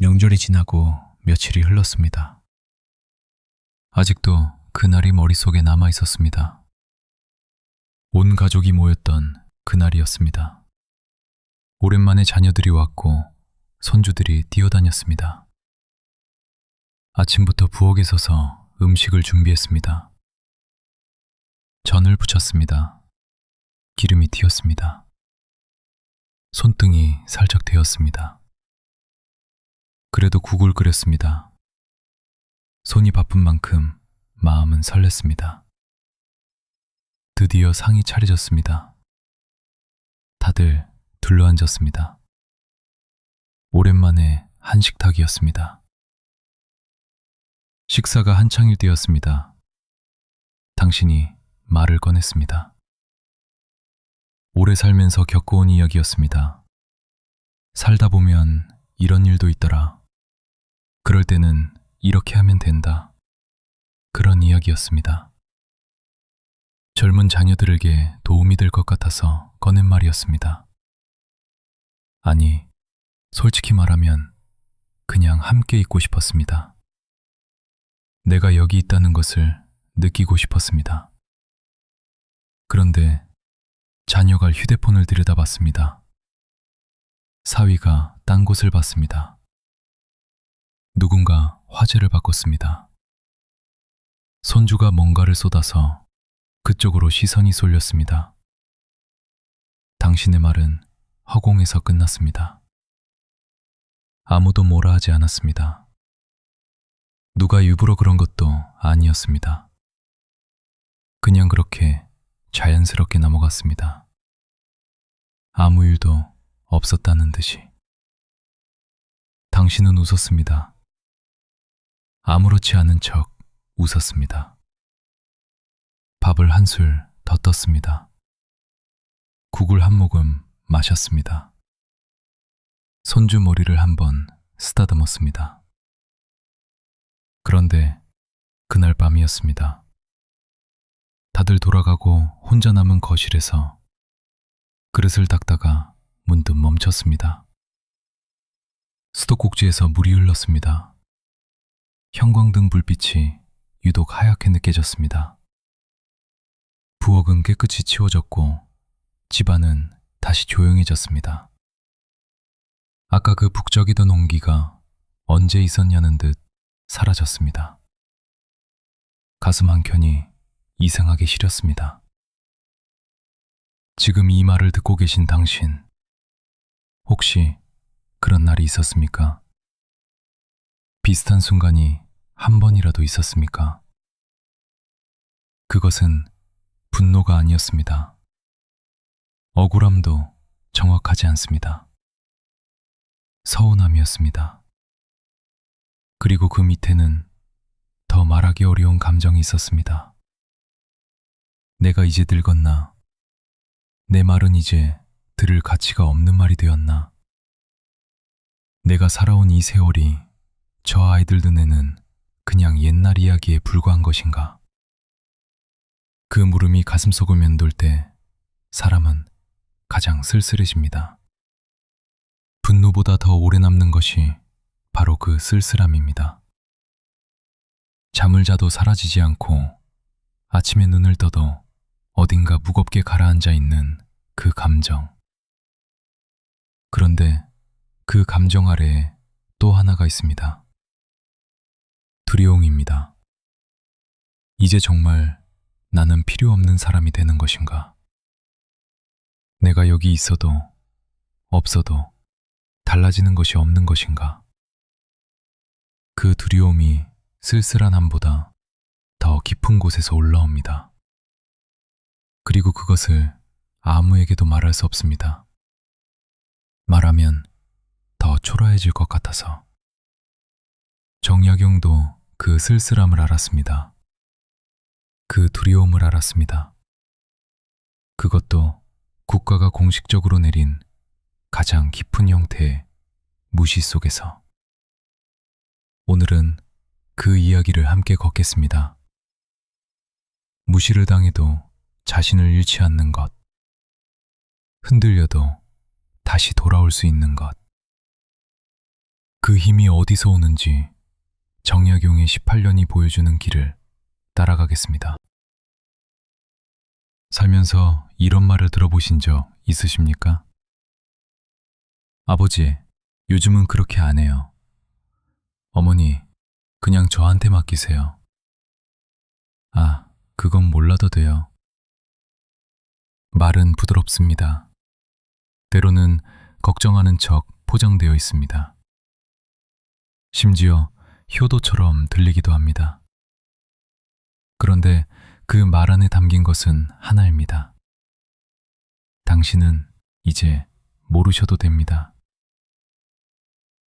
명절이 지나고 며칠이 흘렀습니다. 아직도 그날이 머릿속에 남아 있었습니다. 온 가족이 모였던 그날이었습니다. 오랜만에 자녀들이 왔고 손주들이 뛰어다녔습니다. 아침부터 부엌에 서서 음식을 준비했습니다. 전을 부쳤습니다. 기름이 튀었습니다. 손등이 살짝 데었습니다. 그래도 국을 끓였습니다. 손이 바쁜 만큼 마음은 설렜습니다. 드디어 상이 차려졌습니다. 다들 둘러앉았습니다. 오랜만에 한식탁이었습니다. 식사가 한창일 때였습니다. 당신이 말을 꺼냈습니다. 오래 살면서 겪어온 이야기였습니다. 살다 보면 이런 일도 있더라. 그럴 때는 이렇게 하면 된다. 그런 이야기였습니다. 젊은 자녀들에게 도움이 될 것 같아서 꺼낸 말이었습니다. 아니, 솔직히 말하면 그냥 함께 있고 싶었습니다. 내가 여기 있다는 것을 느끼고 싶었습니다. 그런데 자녀가 휴대폰을 들여다봤습니다. 사위가 딴 곳을 봤습니다. 누군가 화제를 바꿨습니다. 손주가 뭔가를 쏟아서 그쪽으로 시선이 쏠렸습니다. 당신의 말은 허공에서 끝났습니다. 아무도 뭐라 하지 않았습니다. 누가 일부러 그런 것도 아니었습니다. 그냥 그렇게 자연스럽게 넘어갔습니다. 아무 일도 없었다는 듯이. 당신은 웃었습니다. 아무렇지 않은 척 웃었습니다. 밥을 한 술 더 떴습니다. 국을 한 모금 마셨습니다. 손주 머리를 한번 쓰다듬었습니다. 그런데 그날 밤이었습니다. 다들 돌아가고 혼자 남은 거실에서 그릇을 닦다가 문득 멈췄습니다. 수도꼭지에서 물이 흘렀습니다. 형광등 불빛이 유독 하얗게 느껴졌습니다. 부엌은 깨끗이 치워졌고 집안은 다시 조용해졌습니다. 아까 그 북적이던 온기가 언제 있었냐는 듯 사라졌습니다. 가슴 한켠이 이상하게 시렸습니다. 지금 이 말을 듣고 계신 당신, 혹시 그런 날이 있었습니까? 비슷한 순간이 한 번이라도 있었습니까? 그것은 분노가 아니었습니다. 억울함도 정확하지 않습니다. 서운함이었습니다. 그리고 그 밑에는 더 말하기 어려운 감정이 있었습니다. 내가 이제 늙었나? 내 말은 이제 들을 가치가 없는 말이 되었나? 내가 살아온 이 세월이 저 아이들 눈에는 그냥 옛날 이야기에 불과한 것인가? 그 물음이 가슴속을 맴돌 때 사람은 가장 쓸쓸해집니다. 분노보다 더 오래 남는 것이 바로 그 쓸쓸함입니다. 잠을 자도 사라지지 않고 아침에 눈을 떠도 어딘가 무겁게 가라앉아 있는 그 감정. 그런데 그 감정 아래에 또 하나가 있습니다. 두려움입니다. 이제 정말 나는 필요 없는 사람이 되는 것인가? 내가 여기 있어도 없어도 달라지는 것이 없는 것인가? 그 두려움이 쓸쓸함보다 더 깊은 곳에서 올라옵니다. 그리고 그것을 아무에게도 말할 수 없습니다. 말하면 더 초라해질 것 같아서. 정약용도 그 쓸쓸함을 알았습니다. 그 두려움을 알았습니다. 그것도 국가가 공식적으로 내린 가장 깊은 형태의 무시 속에서. 오늘은 그 이야기를 함께 걷겠습니다. 무시를 당해도 자신을 잃지 않는 것. 흔들려도 다시 돌아올 수 있는 것. 그 힘이 어디서 오는지 정약용의 18년이 보여주는 길을 따라가겠습니다. 살면서 이런 말을 들어보신 적 있으십니까? 아버지, 요즘은 그렇게 안 해요. 어머니, 그냥 저한테 맡기세요. 아, 그건 몰라도 돼요. 말은 부드럽습니다. 때로는 걱정하는 척 포장되어 있습니다. 심지어 효도처럼 들리기도 합니다. 그런데 그 말 안에 담긴 것은 하나입니다. 당신은 이제 모르셔도 됩니다.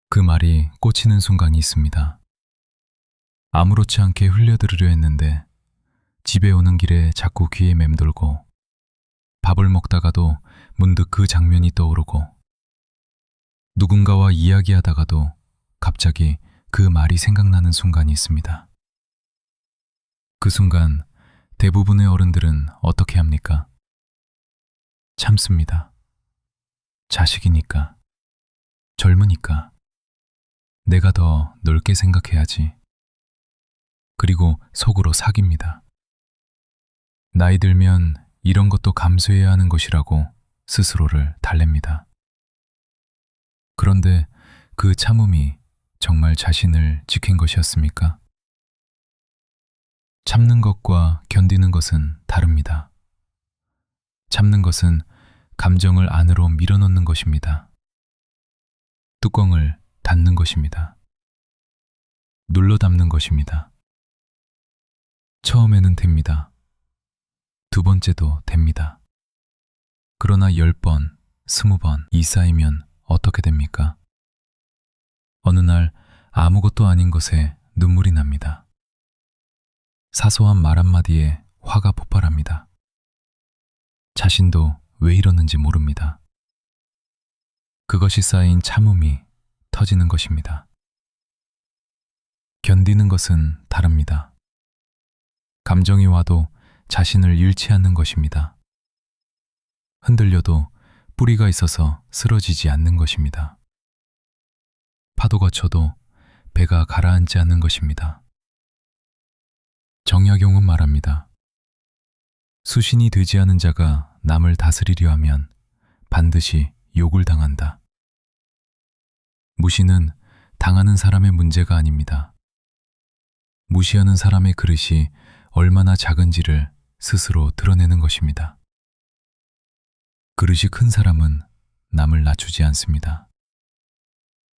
그 말이 꽂히는 순간이 있습니다. 아무렇지 않게 흘려들으려 했는데 집에 오는 길에 자꾸 귀에 맴돌고 밥을 먹다가도 문득 그 장면이 떠오르고 누군가와 이야기하다가도 갑자기 그 말이 생각나는 순간이 있습니다. 그 순간 대부분의 어른들은 어떻게 합니까? 참습니다. 자식이니까, 젊으니까, 내가 더 넓게 생각해야지. 그리고 속으로 사깁니다. 나이 들면 이런 것도 감수해야 하는 것이라고 스스로를 달랩니다. 그런데 그 참음이 정말 자신을 지킨 것이었습니까? 참는 것과 견디는 것은 다릅니다. 참는 것은 감정을 안으로 밀어넣는 것입니다. 뚜껑을 닫는 것입니다. 눌러 담는 것입니다. 처음에는 됩니다. 두 번째도 됩니다. 그러나 10번, 20번 이 쌓이면 어떻게 됩니까? 어느 날 아무것도 아닌 것에 눈물이 납니다. 사소한 말 한마디에 화가 폭발합니다. 자신도 왜 이러는지 모릅니다. 그것이 쌓인 참음이 터지는 것입니다. 견디는 것은 다릅니다. 감정이 와도 자신을 잃지 않는 것입니다. 흔들려도 뿌리가 있어서 쓰러지지 않는 것입니다. 파도가 쳐도 배가 가라앉지 않는 것입니다. 정약용은 말합니다. 수신이 되지 않은 자가 남을 다스리려 하면 반드시 욕을 당한다. 무시는 당하는 사람의 문제가 아닙니다. 무시하는 사람의 그릇이 얼마나 작은지를 스스로 드러내는 것입니다. 그릇이 큰 사람은 남을 낮추지 않습니다.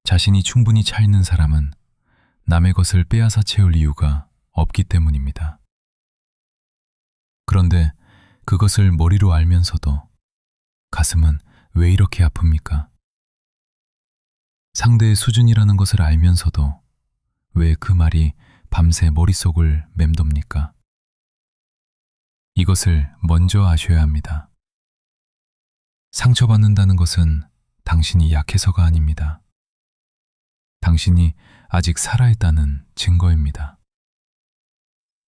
자신이 충분히 차 있는 사람은 남의 것을 빼앗아 채울 이유가 없기 때문입니다. 그런데 그것을 머리로 알면서도 가슴은 왜 이렇게 아픕니까? 상대의 수준이라는 것을 알면서도 왜 그 말이 밤새 머릿속을 맴돕니까? 이것을 먼저 아셔야 합니다. 상처받는다는 것은 당신이 약해서가 아닙니다. 당신이 아직 살아있다는 증거입니다.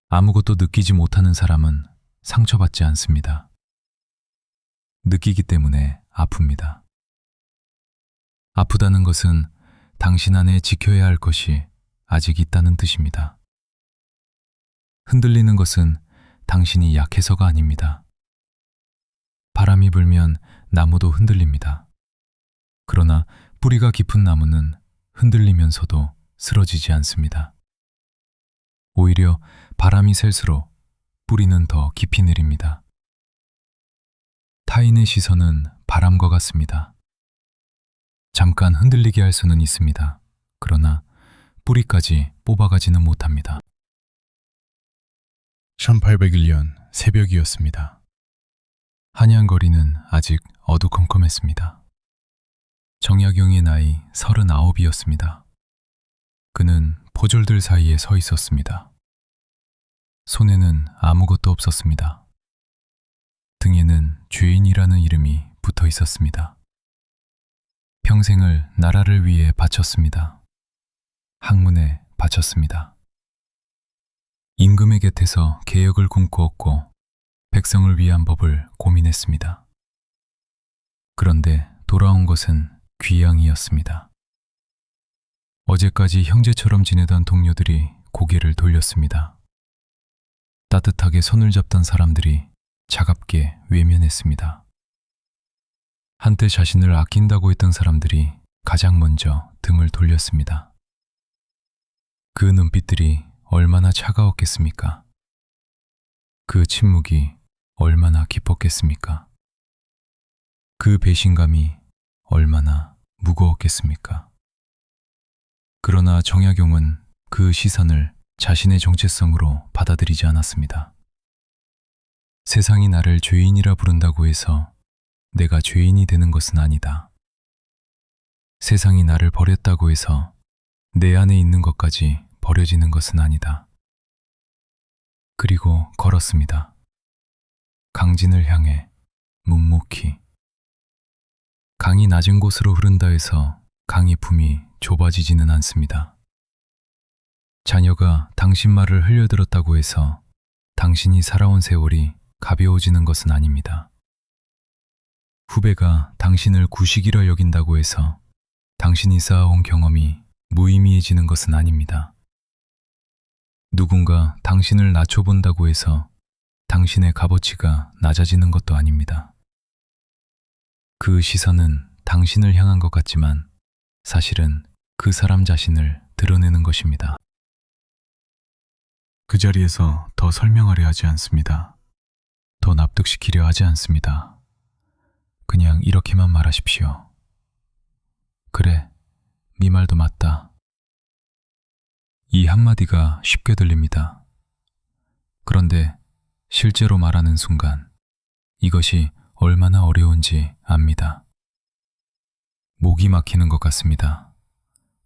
아무것도 느끼지 못하는 사람은 상처받지 않습니다. 느끼기 때문에 아픕니다. 아프다는 것은 당신 안에 지켜야 할 것이 아직 있다는 뜻입니다. 흔들리는 것은 당신이 약해서가 아닙니다. 바람이 불면 나무도 흔들립니다. 그러나 뿌리가 깊은 나무는 흔들리면서도 쓰러지지 않습니다. 오히려 바람이 셀수록 뿌리는 더 깊이 내립니다. 타인의 시선은 바람과 같습니다. 잠깐 흔들리게 할 수는 있습니다. 그러나 뿌리까지 뽑아가지는 못합니다. 1801년 새벽이었습니다. 한양거리는 아직 어두컴컴했습니다. 정약용의 나이 39이었습니다. 그는 포졸들 사이에 서 있었습니다. 손에는 아무것도 없었습니다. 등에는 죄인이라는 이름이 붙어 있었습니다. 평생을 나라를 위해 바쳤습니다. 학문에 바쳤습니다. 임금의 곁에서 개혁을 꿈꾸었고 백성을 위한 법을 고민했습니다. 그런데 돌아온 것은 귀양이었습니다. 어제까지 형제처럼 지내던 동료들이 고개를 돌렸습니다. 따뜻하게 손을 잡던 사람들이 차갑게 외면했습니다. 한때 자신을 아낀다고 했던 사람들이 가장 먼저 등을 돌렸습니다. 그 눈빛들이 얼마나 차가웠겠습니까? 그 침묵이 얼마나 깊었겠습니까? 그 배신감이 얼마나 무거웠겠습니까? 그러나 정약용은 그 시선을 자신의 정체성으로 받아들이지 않았습니다. 세상이 나를 죄인이라 부른다고 해서 내가 죄인이 되는 것은 아니다. 세상이 나를 버렸다고 해서 내 안에 있는 것까지 버려지는 것은 아니다. 그리고 걸었습니다. 강진을 향해 묵묵히. 강이 낮은 곳으로 흐른다 해서 강의 품이 좁아지지는 않습니다. 자녀가 당신 말을 흘려들었다고 해서 당신이 살아온 세월이 가벼워지는 것은 아닙니다. 후배가 당신을 구식이라 여긴다고 해서 당신이 쌓아온 경험이 무의미해지는 것은 아닙니다. 누군가 당신을 낮춰본다고 해서 당신의 값어치가 낮아지는 것도 아닙니다. 그 시선은 당신을 향한 것 같지만 사실은 그 사람 자신을 드러내는 것입니다. 그 자리에서 더 설명하려 하지 않습니다. 더 납득시키려 하지 않습니다. 그냥 이렇게만 말하십시오. 그래, 네 말도 맞다. 이 한마디가 쉽게 들립니다. 그런데 실제로 말하는 순간 이것이 얼마나 어려운지 압니다. 목이 막히는 것 같습니다.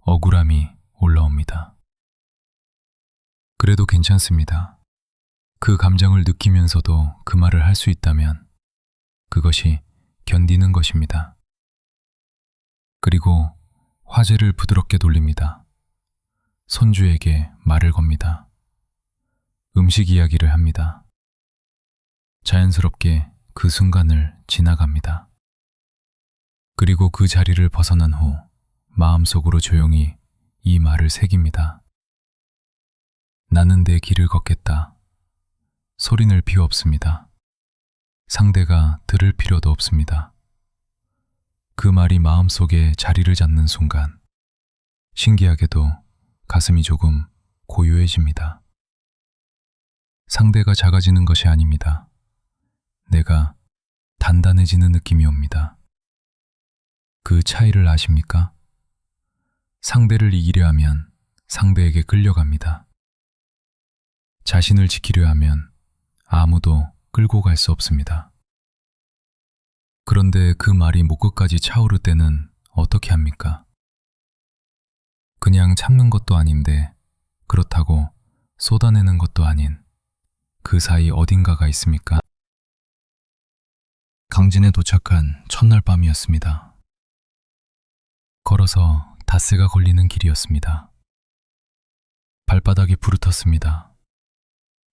억울함이 올라옵니다. 그래도 괜찮습니다. 그 감정을 느끼면서도 그 말을 할 수 있다면 그것이 견디는 것입니다. 그리고 화제를 부드럽게 돌립니다. 손주에게 말을 겁니다. 음식 이야기를 합니다. 자연스럽게 그 순간을 지나갑니다. 그리고 그 자리를 벗어난 후 마음속으로 조용히 이 말을 새깁니다. 나는 내 길을 걷겠다. 소리낼 필요 없습니다. 상대가 들을 필요도 없습니다. 그 말이 마음속에 자리를 잡는 순간 신기하게도 가슴이 조금 고요해집니다. 상대가 작아지는 것이 아닙니다. 내가 단단해지는 느낌이 옵니다. 그 차이를 아십니까? 상대를 이기려 하면 상대에게 끌려갑니다. 자신을 지키려 하면 아무도 끌고 갈 수 없습니다. 그런데 그 말이 목끝까지 차오를 때는 어떻게 합니까? 그냥 참는 것도 아닌데 그렇다고 쏟아내는 것도 아닌 그 사이 어딘가가 있습니까? 강진에 도착한 첫날 밤이었습니다. 걸어서 닷새가 걸리는 길이었습니다. 발바닥이 부르텄습니다.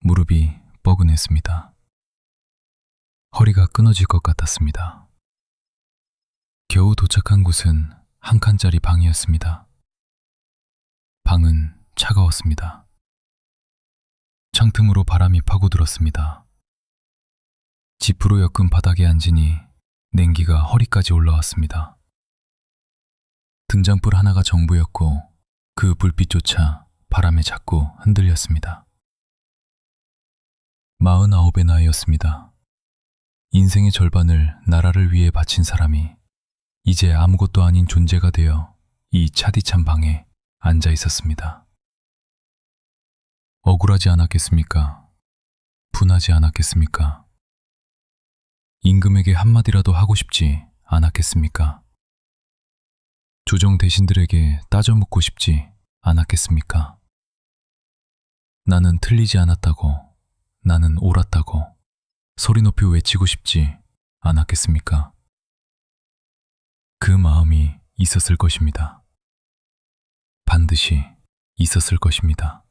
무릎이 뻐근했습니다. 허리가 끊어질 것 같았습니다. 겨우 도착한 곳은 한 칸짜리 방이었습니다. 방은 차가웠습니다. 창틈으로 바람이 파고들었습니다. 지프로 엮은 바닥에 앉으니 냉기가 허리까지 올라왔습니다. 등잔불 하나가 전부였고 그 불빛조차 바람에 자꾸 흔들렸습니다. 49의 나이였습니다. 인생의 절반을 나라를 위해 바친 사람이 이제 아무것도 아닌 존재가 되어 이 차디찬 방에 앉아 있었습니다. 억울하지 않았겠습니까? 분하지 않았겠습니까? 임금에게 한마디라도 하고 싶지 않았겠습니까? 조정 대신들에게 따져 묻고 싶지 않았겠습니까? 나는 틀리지 않았다고, 나는 옳았다고 소리 높이 외치고 싶지 않았겠습니까? 그 마음이 있었을 것입니다. 반드시 있었을 것입니다.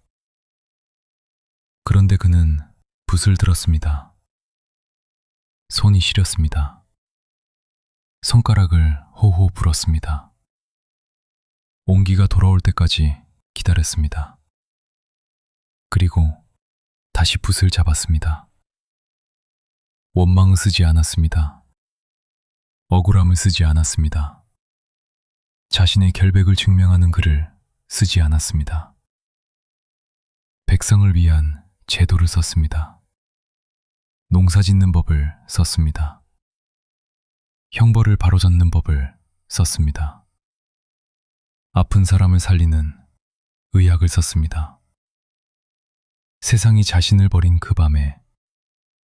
그런데 그는 붓을 들었습니다. 손이 시렸습니다. 손가락을 호호 불었습니다. 온기가 돌아올 때까지 기다렸습니다. 그리고 다시 붓을 잡았습니다. 원망을 쓰지 않았습니다. 억울함을 쓰지 않았습니다. 자신의 결백을 증명하는 글을 쓰지 않았습니다. 백성을 위한 제도를 썼습니다. 농사짓는 법을 썼습니다. 형벌을 바로잡는 법을 썼습니다. 아픈 사람을 살리는 의학을 썼습니다. 세상이 자신을 버린 그 밤에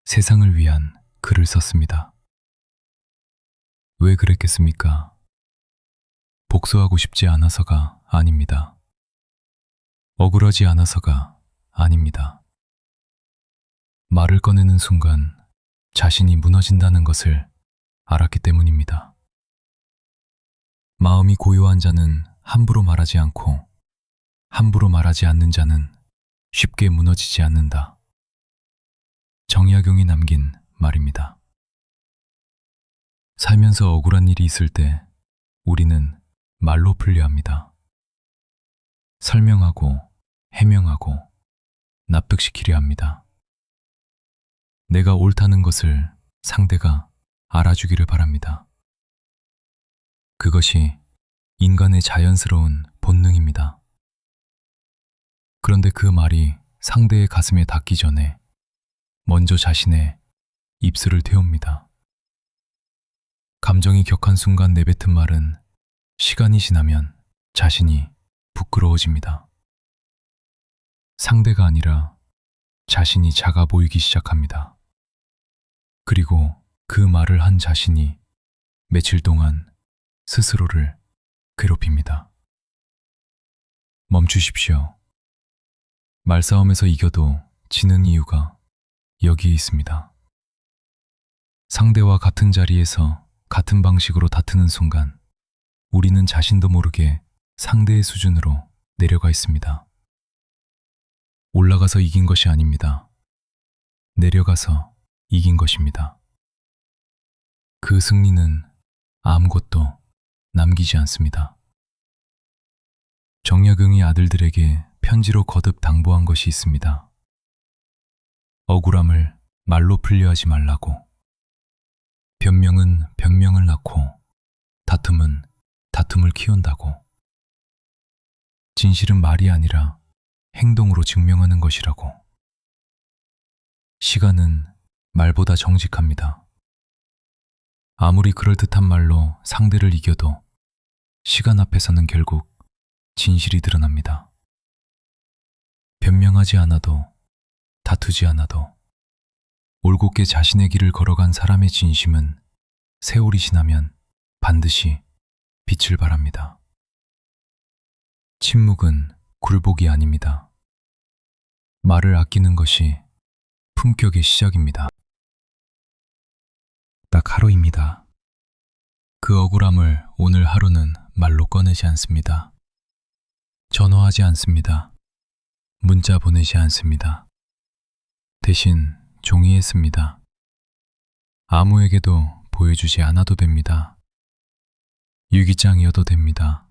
세상을 위한 글을 썼습니다. 왜 그랬겠습니까? 복수하고 싶지 않아서가 아닙니다. 억울하지 않아서가 아닙니다. 말을 꺼내는 순간 자신이 무너진다는 것을 알았기 때문입니다. 마음이 고요한 자는 함부로 말하지 않고 함부로 말하지 않는 자는 쉽게 무너지지 않는다. 정약용이 남긴 말입니다. 살면서 억울한 일이 있을 때 우리는 말로 풀려 합니다. 설명하고 해명하고 납득시키려 합니다. 내가 옳다는 것을 상대가 알아주기를 바랍니다. 그것이 인간의 자연스러운 본능입니다. 그런데 그 말이 상대의 가슴에 닿기 전에 먼저 자신의 입술을 태웁니다. 감정이 격한 순간 내뱉은 말은 시간이 지나면 자신이 부끄러워집니다. 상대가 아니라 자신이 작아 보이기 시작합니다. 그리고 그 말을 한 자신이 며칠 동안 스스로를 괴롭힙니다. 멈추십시오. 말싸움에서 이겨도 지는 이유가 여기에 있습니다. 상대와 같은 자리에서 같은 방식으로 다투는 순간 우리는 자신도 모르게 상대의 수준으로 내려가 있습니다. 올라가서 이긴 것이 아닙니다. 내려가서 이긴 것입니다. 그 승리는 아무것도 남기지 않습니다. 정약용이 아들들에게 편지로 거듭 당부한 것이 있습니다. 억울함을 말로 풀려 하지 말라고. 변명은 변명을 낳고 다툼은 다툼을 키운다고. 진실은 말이 아니라 행동으로 증명하는 것이라고. 시간은 말보다 정직합니다. 아무리 그럴듯한 말로 상대를 이겨도 시간 앞에서는 결국 진실이 드러납니다. 변명하지 않아도 다투지 않아도 올곧게 자신의 길을 걸어간 사람의 진심은 세월이 지나면 반드시 빛을 발합니다. 침묵은 굴복이 아닙니다. 말을 아끼는 것이 품격의 시작입니다. 딱 하루입니다. 그 억울함을 오늘 하루는 말로 꺼내지 않습니다. 전화하지 않습니다. 문자 보내지 않습니다. 대신 종이에 씁니다. 아무에게도 보여주지 않아도 됩니다. 일기장이어도 됩니다.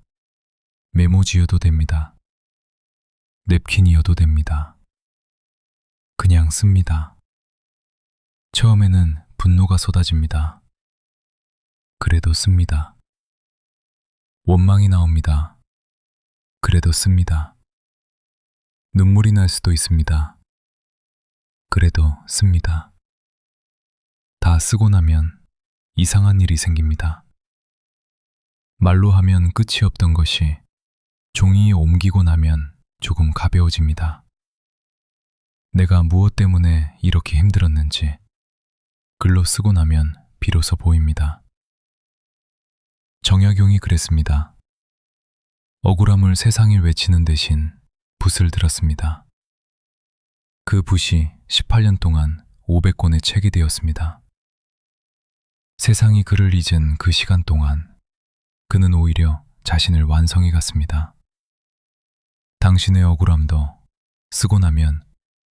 메모지여도 됩니다. 냅킨이어도 됩니다. 그냥 씁니다. 처음에는 분노가 쏟아집니다. 그래도 씁니다. 원망이 나옵니다. 그래도 씁니다. 눈물이 날 수도 있습니다. 그래도 씁니다. 다 쓰고 나면 이상한 일이 생깁니다. 말로 하면 끝이 없던 것이 종이에 옮기고 나면 조금 가벼워집니다. 내가 무엇 때문에 이렇게 힘들었는지 글로 쓰고 나면 비로소 보입니다. 정약용이 그랬습니다. 억울함을 세상일 외치는 대신 붓을 들었습니다. 그 붓이 18년 동안 500권의 책이 되었습니다. 세상이 그를 잊은 그 시간 동안 그는 오히려 자신을 완성해 갔습니다. 당신의 억울함도 쓰고 나면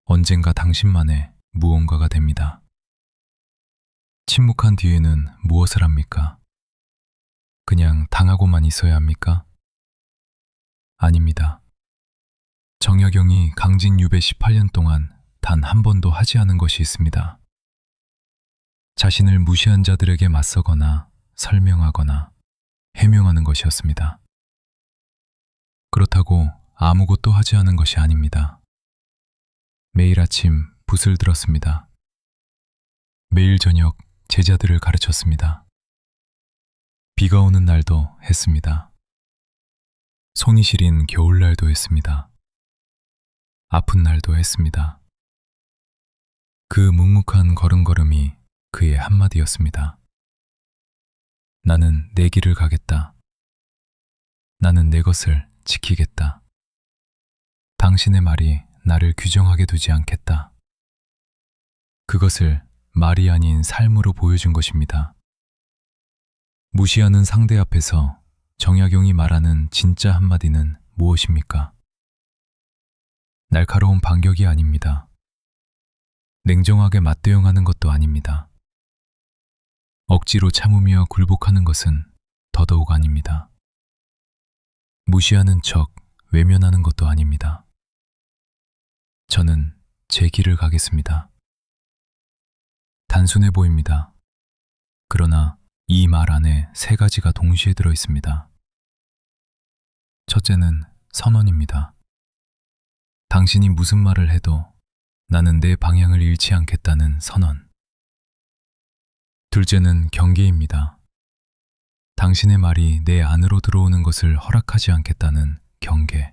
언젠가 당신만의 무언가가 됩니다. 침묵한 뒤에는 무엇을 합니까? 그냥 당하고만 있어야 합니까? 아닙니다. 정약용이 강진 유배 18년 동안 단 한 번도 하지 않은 것이 있습니다. 자신을 무시한 자들에게 맞서거나 설명하거나 해명하는 것이었습니다. 그렇다고 아무것도 하지 않은 것이 아닙니다. 매일 아침 붓을 들었습니다. 매일 저녁 제자들을 가르쳤습니다. 비가 오는 날도 했습니다. 손이 시린 겨울날도 했습니다. 아픈 날도 했습니다. 그 묵묵한 걸음걸음이 그의 한마디였습니다. 나는 내 길을 가겠다. 나는 내 것을 지키겠다. 당신의 말이 나를 규정하게 두지 않겠다. 그것을 말이 아닌 삶으로 보여준 것입니다. 무시하는 상대 앞에서 정약용이 말하는 진짜 한마디는 무엇입니까? 날카로운 반격이 아닙니다. 냉정하게 맞대응하는 것도 아닙니다. 억지로 참으며 굴복하는 것은 더더욱 아닙니다. 무시하는 척 외면하는 것도 아닙니다. 저는 제 길을 가겠습니다. 단순해 보입니다. 그러나 이 말 안에 세 가지가 동시에 들어 있습니다. 첫째는 선언입니다. 당신이 무슨 말을 해도 나는 내 방향을 잃지 않겠다는 선언. 둘째는 경계입니다. 당신의 말이 내 안으로 들어오는 것을 허락하지 않겠다는 경계.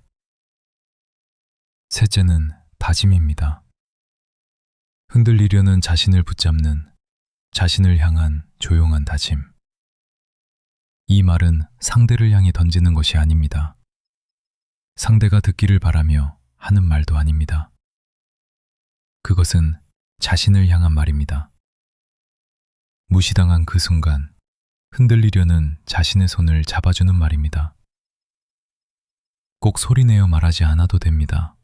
셋째는 다짐입니다. 흔들리려는 자신을 붙잡는 자신을 향한 조용한 다짐. 이 말은 상대를 향해 던지는 것이 아닙니다. 상대가 듣기를 바라며 하는 말도 아닙니다. 그것은 자신을 향한 말입니다. 무시당한 그 순간 흔들리려는 자신의 손을 잡아주는 말입니다. 꼭 소리내어 말하지 않아도 됩니다.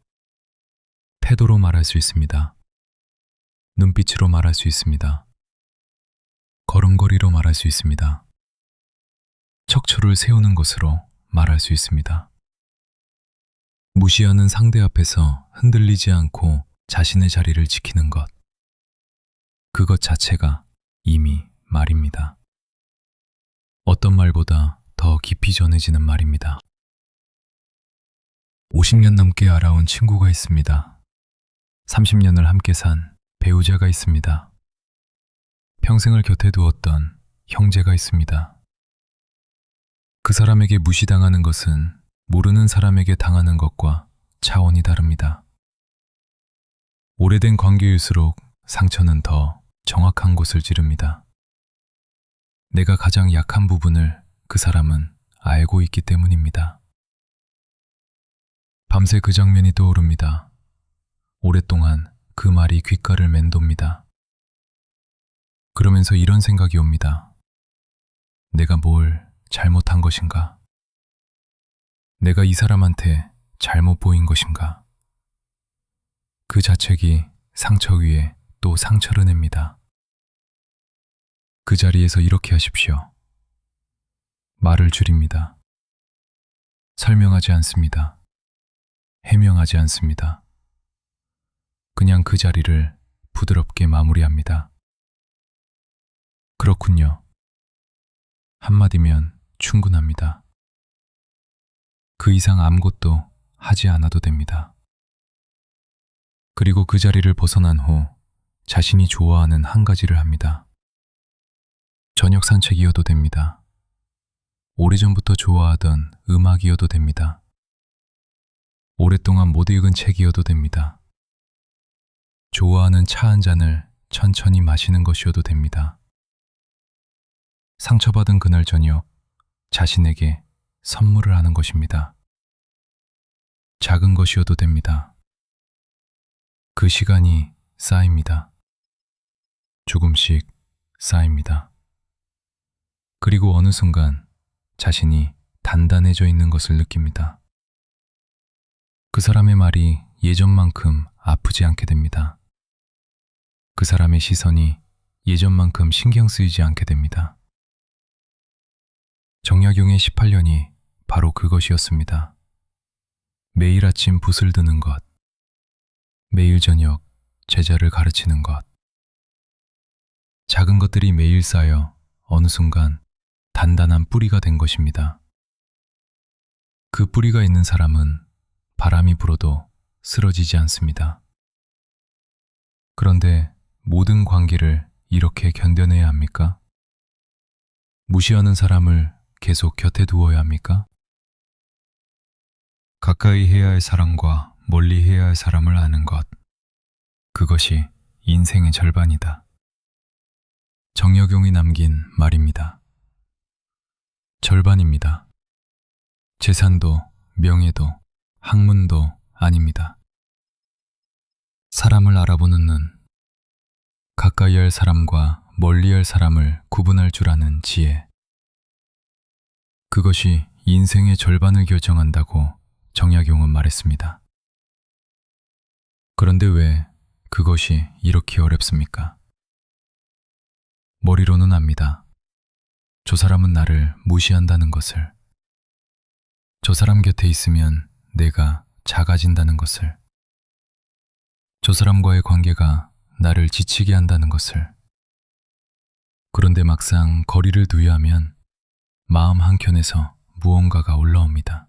태도로 말할 수 있습니다. 눈빛으로 말할 수 있습니다. 걸음걸이로 말할 수 있습니다. 척추를 세우는 것으로 말할 수 있습니다. 무시하는 상대 앞에서 흔들리지 않고 자신의 자리를 지키는 것. 그것 자체가 이미 말입니다. 어떤 말보다 더 깊이 전해지는 말입니다. 50년 넘게 알아온 친구가 있습니다. 30년을 함께 산 배우자가 있습니다. 평생을 곁에 두었던 형제가 있습니다. 그 사람에게 무시당하는 것은 모르는 사람에게 당하는 것과 차원이 다릅니다. 오래된 관계일수록 상처는 더 정확한 곳을 찌릅니다. 내가 가장 약한 부분을 그 사람은 알고 있기 때문입니다. 밤새 그 장면이 떠오릅니다. 오랫동안 그 말이 귓가를 맴돕니다. 그러면서 이런 생각이 옵니다. 내가 뭘 잘못한 것인가? 내가 이 사람한테 잘못 보인 것인가? 그 자책이 상처 위에 또 상처를 냅니다. 그 자리에서 이렇게 하십시오. 말을 줄입니다. 설명하지 않습니다. 해명하지 않습니다. 그냥 그 자리를 부드럽게 마무리합니다. 그렇군요. 한마디면 충분합니다. 그 이상 아무것도 하지 않아도 됩니다. 그리고 그 자리를 벗어난 후 자신이 좋아하는 한 가지를 합니다. 저녁 산책이어도 됩니다. 오래전부터 좋아하던 음악이어도 됩니다. 오랫동안 못 읽은 책이어도 됩니다. 좋아하는 차 한 잔을 천천히 마시는 것이어도 됩니다. 상처받은 그날 저녁 자신에게 선물을 하는 것입니다. 작은 것이어도 됩니다. 그 시간이 쌓입니다. 조금씩 쌓입니다. 그리고 어느 순간 자신이 단단해져 있는 것을 느낍니다. 그 사람의 말이 예전만큼 아프지 않게 됩니다. 그 사람의 시선이 예전만큼 신경 쓰이지 않게 됩니다. 정약용의 18년이 바로 그것이었습니다. 매일 아침 붓을 드는 것, 매일 저녁 제자를 가르치는 것. 작은 것들이 매일 쌓여 어느 순간 단단한 뿌리가 된 것입니다. 그 뿌리가 있는 사람은 바람이 불어도 쓰러지지 않습니다. 그런데 모든 관계를 이렇게 견뎌내야 합니까? 무시하는 사람을 계속 곁에 두어야 합니까? 가까이 해야 할 사람과 멀리 해야 할 사람을 아는 것, 그것이 인생의 절반이다. 정약용이 남긴 말입니다. 절반입니다. 재산도 명예도 학문도 아닙니다. 사람을 알아보는 눈, 가까이 할 사람과 멀리 할 사람을 구분할 줄 아는 지혜. 그것이 인생의 절반을 결정한다고 정약용은 말했습니다. 그런데 왜 그것이 이렇게 어렵습니까? 머리로는 압니다. 저 사람은 나를 무시한다는 것을. 저 사람 곁에 있으면 내가 작아진다는 것을. 저 사람과의 관계가 나를 지치게 한다는 것을. 그런데 막상 거리를 두야 하면 마음 한켠에서 무언가가 올라옵니다.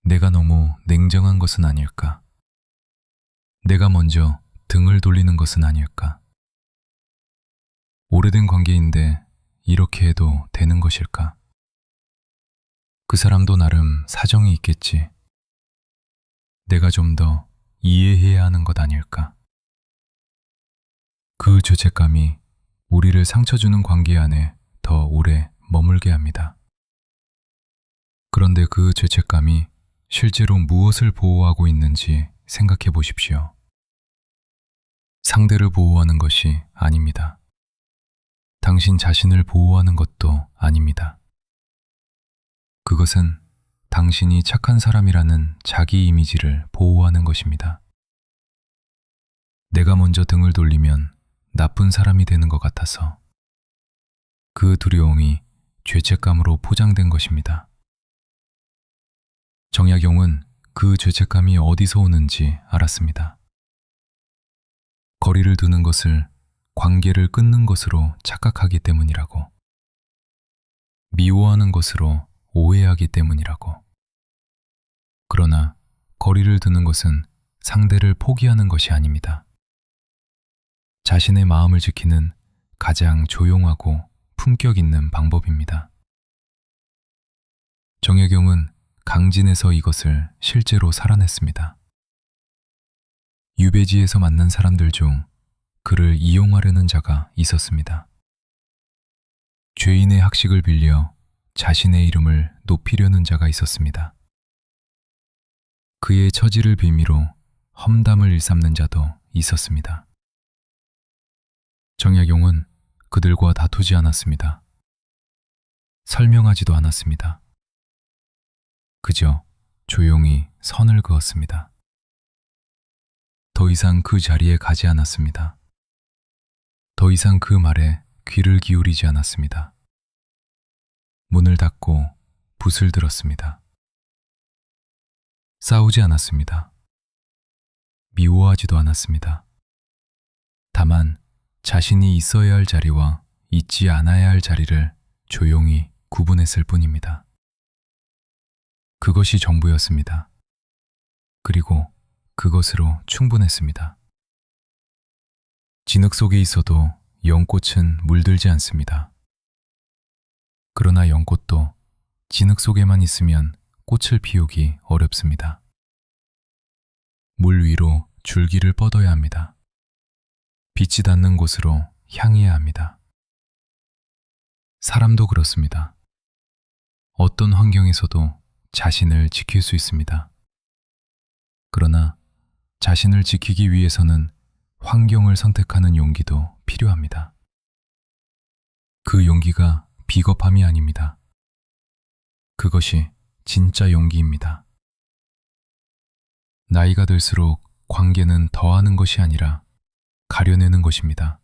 내가 너무 냉정한 것은 아닐까? 내가 먼저 등을 돌리는 것은 아닐까? 오래된 관계인데 이렇게 해도 되는 것일까? 그 사람도 나름 사정이 있겠지. 내가 좀 더 이해해야 하는 것 아닐까? 그 죄책감이 우리를 상처 주는 관계 안에 더 오래 머물게 합니다. 그런데 그 죄책감이 실제로 무엇을 보호하고 있는지 생각해 보십시오. 상대를 보호하는 것이 아닙니다. 당신 자신을 보호하는 것도 아닙니다. 그것은 당신이 착한 사람이라는 자기 이미지를 보호하는 것입니다. 내가 먼저 등을 돌리면 나쁜 사람이 되는 것 같아서 그 두려움이 죄책감으로 포장된 것입니다. 정약용은 그 죄책감이 어디서 오는지 알았습니다. 거리를 두는 것을 관계를 끊는 것으로 착각하기 때문이라고. 미워하는 것으로 오해하기 때문이라고. 그러나 거리를 두는 것은 상대를 포기하는 것이 아닙니다. 자신의 마음을 지키는 가장 조용하고 품격 있는 방법입니다. 정약용은 강진에서 이것을 실제로 살아냈습니다. 유배지에서 만난 사람들 중 그를 이용하려는 자가 있었습니다. 죄인의 학식을 빌려 자신의 이름을 높이려는 자가 있었습니다. 그의 처지를 빌미로 험담을 일삼는 자도 있었습니다. 정약용은 그들과 다투지 않았습니다. 설명하지도 않았습니다. 그저 조용히 선을 그었습니다. 더 이상 그 자리에 가지 않았습니다. 더 이상 그 말에 귀를 기울이지 않았습니다. 문을 닫고 붓을 들었습니다. 싸우지 않았습니다. 미워하지도 않았습니다. 다만 자신이 있어야 할 자리와 있지 않아야 할 자리를 조용히 구분했을 뿐입니다. 그것이 전부였습니다. 그리고 그것으로 충분했습니다. 진흙 속에 있어도 연꽃은 물들지 않습니다. 그러나 연꽃도 진흙 속에만 있으면 꽃을 피우기 어렵습니다. 물 위로 줄기를 뻗어야 합니다. 빛이 닿는 곳으로 향해야 합니다. 사람도 그렇습니다. 어떤 환경에서도 자신을 지킬 수 있습니다. 그러나 자신을 지키기 위해서는 환경을 선택하는 용기도 필요합니다. 그 용기가 비겁함이 아닙니다. 그것이 진짜 용기입니다. 나이가 들수록 관계는 더하는 것이 아니라 가려내는 것입니다.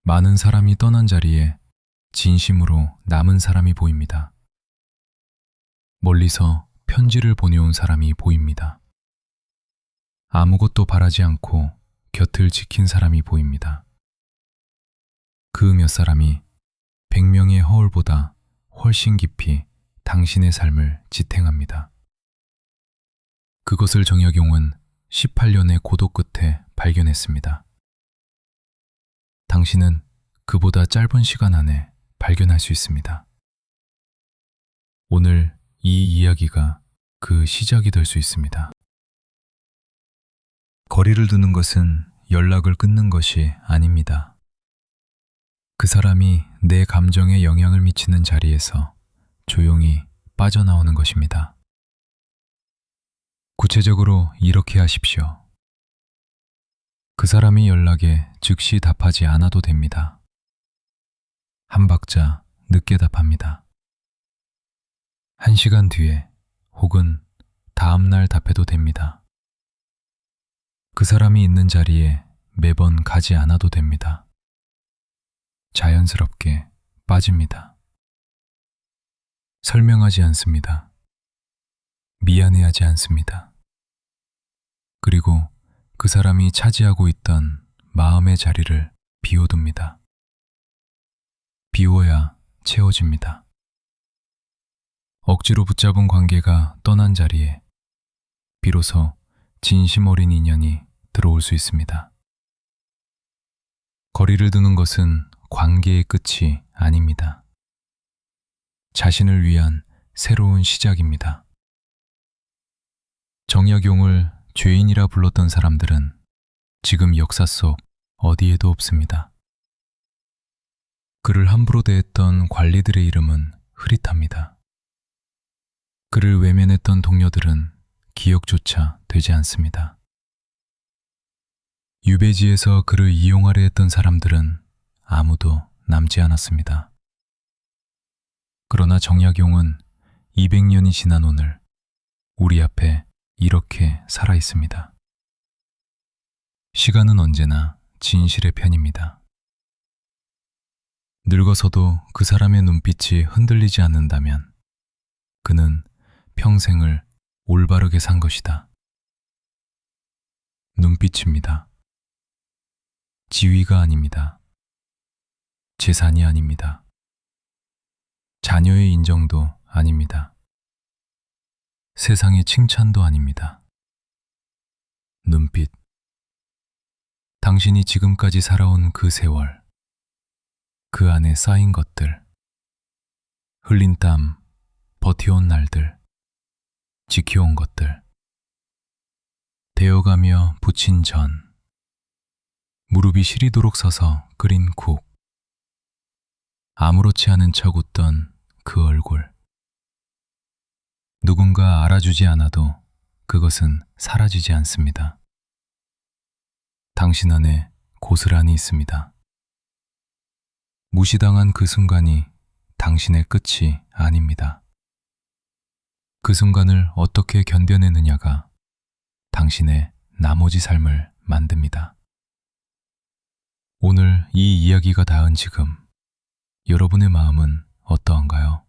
많은 사람이 떠난 자리에 진심으로 남은 사람이 보입니다. 멀리서 편지를 보내온 사람이 보입니다. 아무것도 바라지 않고 곁을 지킨 사람이 보입니다. 그 몇 사람이 100명의 허울보다 훨씬 깊이 당신의 삶을 지탱합니다. 그것을 정약용은 18년의 고독 끝에 발견했습니다. 당신은 그보다 짧은 시간 안에 발견할 수 있습니다. 오늘 이 이야기가 그 시작이 될 수 있습니다. 거리를 두는 것은 연락을 끊는 것이 아닙니다. 그 사람이 내 감정에 영향을 미치는 자리에서 조용히 빠져나오는 것입니다. 구체적으로 이렇게 하십시오. 그 사람이 연락에 즉시 답하지 않아도 됩니다. 한 박자 늦게 답합니다. 1시간 뒤에 혹은 다음 날 답해도 됩니다. 그 사람이 있는 자리에 매번 가지 않아도 됩니다. 자연스럽게 빠집니다. 설명하지 않습니다. 미안해하지 않습니다. 그리고 그 사람이 차지하고 있던 마음의 자리를 비워둡니다. 비워야 채워집니다. 억지로 붙잡은 관계가 떠난 자리에 비로소 진심 어린 인연이 들어올 수 있습니다. 거리를 두는 것은 관계의 끝이 아닙니다. 자신을 위한 새로운 시작입니다. 정약용을 죄인이라 불렀던 사람들은 지금 역사 속 어디에도 없습니다. 그를 함부로 대했던 관리들의 이름은 흐릿합니다. 그를 외면했던 동료들은 기억조차 되지 않습니다. 유배지에서 그를 이용하려 했던 사람들은 아무도 남지 않았습니다. 그러나 정약용은 200년이 지난 오늘 우리 앞에 이렇게 살아 있습니다. 시간은 언제나 진실의 편입니다. 늙어서도 그 사람의 눈빛이 흔들리지 않는다면 그는 평생을 올바르게 산 것이다. 눈빛입니다. 지위가 아닙니다. 재산이 아닙니다. 자녀의 인정도 아닙니다. 세상의 칭찬도 아닙니다. 눈빛. 당신이 지금까지 살아온 그 세월, 그 안에 쌓인 것들, 흘린 땀, 버텨온 날들, 지켜온 것들, 데워가며 부친 전, 무릎이 시리도록 서서 끓인 국, 아무렇지 않은 척 웃던 그 얼굴. 누군가 알아주지 않아도 그것은 사라지지 않습니다. 당신 안에 고스란히 있습니다. 무시당한 그 순간이 당신의 끝이 아닙니다. 그 순간을 어떻게 견뎌내느냐가 당신의 나머지 삶을 만듭니다. 오늘 이 이야기가 닿은 지금 여러분의 마음은 어떠한가요?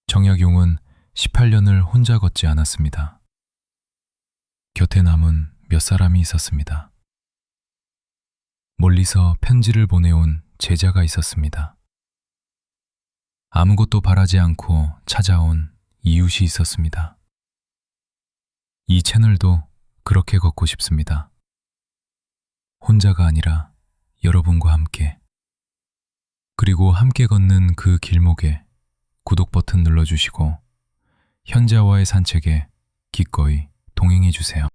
정약용은 18년을 혼자 걷지 않았습니다. 곁에 남은 몇 사람이 있었습니다. 멀리서 편지를 보내온 제자가 있었습니다. 아무것도 바라지 않고 찾아온 이웃이 있었습니다. 이 채널도 그렇게 걷고 싶습니다. 혼자가 아니라 여러분과 함께. 그리고 함께 걷는 그 길목에 구독 버튼 눌러주시고 현자와의 산책에 기꺼이 동행해 주세요.